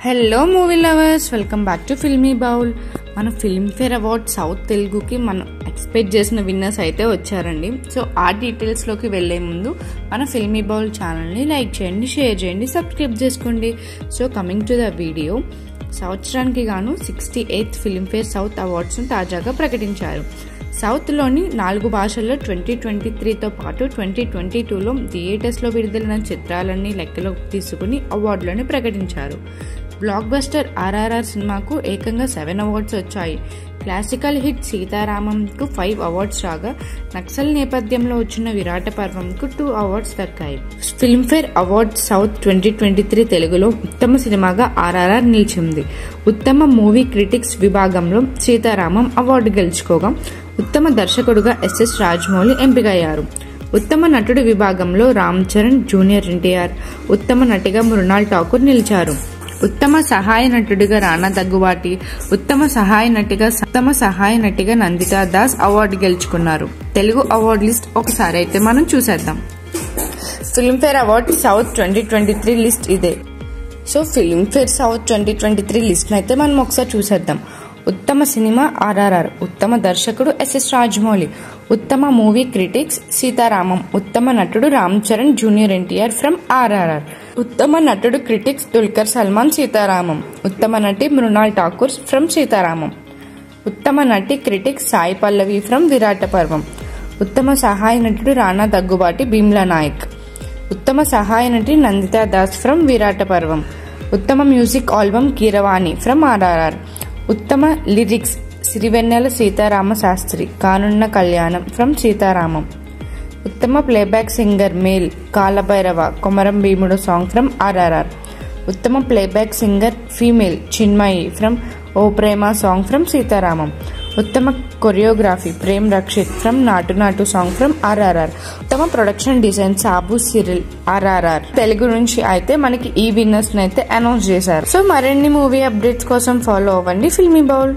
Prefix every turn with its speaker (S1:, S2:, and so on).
S1: Hello movie lovers, welcome back to filmy bowl. మన Filmfare award south తెలుగుకి మనం expect చేసిన విన్నర్స్ అయితే వచ్చారండి. సో ఆ డీటెయిల్స్లోకి వెళ్లే ముందు మన ఫిల్మీ బౌల్ ఛానల్ని లైక్ చేయండి, షేర్ చేయండి, సబ్స్క్రైబ్ చేసుకోండి. So coming to the video, సంవత్సరానికి గాను 68th ఫిల్మ్ఫేర్ సౌత్ అవార్డ్స్ను తాజాగా ప్రకటించారు. సౌత్లోని 4 భాషల్లో 2023తో పాటు 2022లో థియేటర్స్లో విడుదలైన చిత్రాలన్నీ లెక్కలోకి తీసుకుని అవార్డులను ప్రకటించారు. బ్లాక్ బస్టర్ RRR సినిమాకు ఏకంగా 7 అవార్డ్స్ వచ్చాయి. క్లాసికల్ హిట్ సీతారామంకు 5 అవార్డ్స్ రాగా, నక్సల్ నేపథ్యంలో వచ్చిన విరాట పర్వంకు 2 అవార్డ్స్ దక్కాయి. ఫిల్మ్ఫేర్ అవార్డ్స్ సౌత్ 2023 తెలుగులో ఉత్తమ సినిమాగా RRR నిలిచింది. ఉత్తమ మూవీ క్రిటిక్స్ విభాగంలో సీతారామం అవార్డు గెలుచుకోగా, ఉత్తమ దర్శకుడుగా SS రాజమౌళి ఎంపికయ్యారు. ఉత్తమ నటుడి విభాగంలో రామ్ చరణ్, జూనియర్ NTR, ఉత్తమ నటిగా మృణాల్ ఠాకూర్ నిలిచారు. ఉత్తమ సహాయ నటుడిగా రానా దగ్గుబాటి, ఉత్తమ సహాయ నటిగా నందితా దాస్ అవార్డు గెలుచుకున్నారు. తెలుగు అవార్డు లిస్ట్ ఒకసారి అయితే మనం చూసేద్దాం. ఫిల్మ్ఫేర్ అవార్డ్ సౌత్ 2023 లిస్ట్ ఇదే. సో ఫిల్మ్ఫేర్ సౌత్ 2023 లిస్ట్ అయితే మనం ఒకసారి చూసేద్దాం. ఉత్తమ సినిమా RRR, ఉత్తమ దర్శకుడు SS రాజమౌళి, ఉత్తమ మూవీ క్రిటిక్స్ సీతారామం, ఉత్తమ నటుడు Ram Charan, junior NTR from RRR, ఉత్తమ నటుడు క్రిటిక్స్ దుల్కర్ సల్మాన్ సీతారామం, ఉత్తమ నటి మృణాల్ ఠాకూర్ ఫ్రమ్ సీతారామం, ఉత్తమ నటి క్రిటిక్స్ సాయి పల్లవి ఫ్రమ్ విరాట పర్వం, ఉత్తమ సహాయ నటుడు రానా దగ్గుబాటి భీమ్లా నాయక్, ఉత్తమ సహాయ నటి నందితా దాస్ ఫ్రమ్ విరాట పర్వం, ఉత్తమ music album Keeravani from RRR, ఉత్తమ లిరిక్స్ సిరివెన్నెల సీతారామ శాస్త్రి, కానున్న కళ్యాణం ఫ్రమ్ సీతారామం, ఉత్తమ playback singer male Kalabhairava Komaram Bheemudu song from RRR, ఉత్తమ playback singer female Chinmayi from O Prema song from Sitaramam, ఉత్తమ choreography Prem Rakshith from Naatu Naatu song from RRR, ఉత్తమ production design Sabu Cyril RRR. Telugu నుంచి అయితే మనకి ఈ విన్నర్స్ అయితే అనౌన్స్ చేశారు. సో మరిన్ని మూవీ అప్డేట్స్ కోసం ఫాలో అవ్వండి ఫిల్మీ బౌల్.